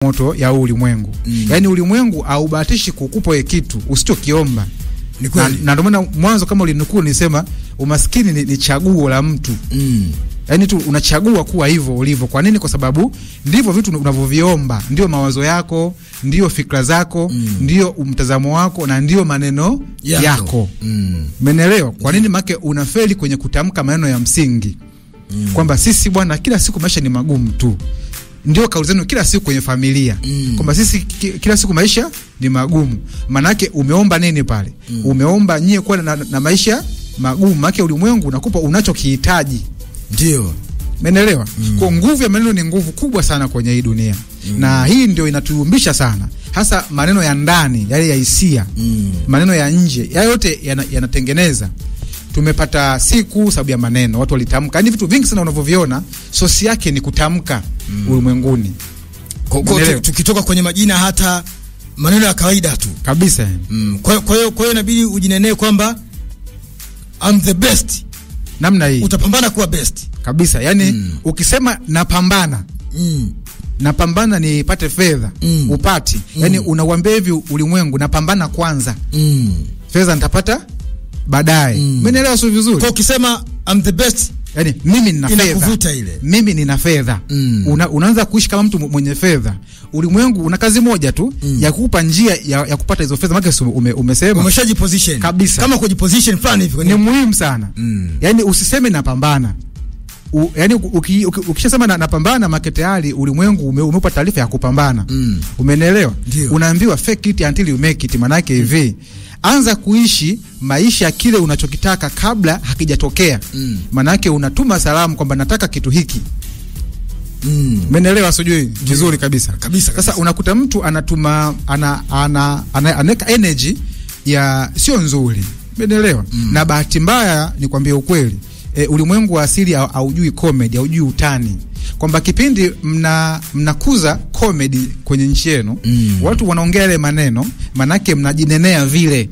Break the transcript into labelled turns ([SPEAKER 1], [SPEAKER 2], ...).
[SPEAKER 1] moto ya ulimwengu. Yaani ulimwengu haubahatishi kukupa ile kitu usichokiomba.
[SPEAKER 2] Ni kweli.
[SPEAKER 1] Na ndio maana mwanzo kama ulinukuu nisema umaskini ni chaguo la mtu. Yaani tu unachagua kuwa hivyo ulivyo. Kwa nini? Kwa sababu ndivyo vitu unavyoviomba, ndio mawazo yako, ndio fikra zako, ndio mtazamo wako na ndio maneno yako. Umeelewa? Kwa nini make unafeli kwenye kutamka maneno ya msingi? Kwamba sisi bwana kila siku maisha ni magumu tu. Ndio kauli zenu kila siku kwenye familia. Kwamba sisi kila siku maisha ni magumu. Manake umeomba nini pale? Umeomba nyie kuwa na maisha magumu. Manake ulimwengu unakupa unachokihitaji.
[SPEAKER 2] Ndio.
[SPEAKER 1] Umeelewa? Kwa nguvu ya maneno ni nguvu kubwa sana kwenye hii dunia. Na hii ndio inatuumbisha sana. Hasa maneno ya ndani, yale ya hisia. Maneno ya nje, yale yote yanatengeneza. Tumepata siku sababu ya maneno, watu walitamka. Yaani vitu vingi sana unavyoviona, sosi yake ni kutamka ulimwenguni.
[SPEAKER 2] Tukitoka kwenye majina hata maneno ya kawaida tu.
[SPEAKER 1] Kabisa.
[SPEAKER 2] Kwa hiyo inabidi ujinenee kwamba I'm the best.
[SPEAKER 1] Namna hii.
[SPEAKER 2] Utapambana kuwa best.
[SPEAKER 1] Kabisa. Yaani ukisema napambana. Napambana nipate fedha, upati. Yaani unauambia hivi ulimwengu napambana kwanza. Fedha nitapata baadaye. Umeelewa sio vizuri?
[SPEAKER 2] Kwa ukisema I'm the best,
[SPEAKER 1] yani mimi nina fedha.
[SPEAKER 2] Inakuvuta ile.
[SPEAKER 1] Mimi nina fedha. Unaanza kuishi kama mtu mwenye fedha. Ulimwengu una kazi moja tu ya kukupa njia ya kupata hizo fedha. Maana umesema
[SPEAKER 2] umeshajiposition.
[SPEAKER 1] Kabisa.
[SPEAKER 2] Kama kujiposition fulani hivi
[SPEAKER 1] ni muhimu sana. Yani usiseme napambana. Yani ukishasema napambana market tayari ulimwengu umeupa taarifa ya kupambana. Umeelewa? Unaambiwa fake it until you make it. Maana yake hivi, anza kuishi maisha kile unachokitaka kabla hakijatokea. Maana yake unatuma salamu kwamba nataka kitu hiki. Umeelewa sijui vizuri kabisa. Sasa unakuta mtu anatuma anaweka energy ya sio nzuri. Umeelewa? Na bahati mbaya nikwambie ukweli, ulimwengu wa asili haujui comedy, haujui utani. Kwamba kipindi mnakuza comedy kwenye nchi yenu, watu wanaongea ile maneno, manake mnajinenea vile.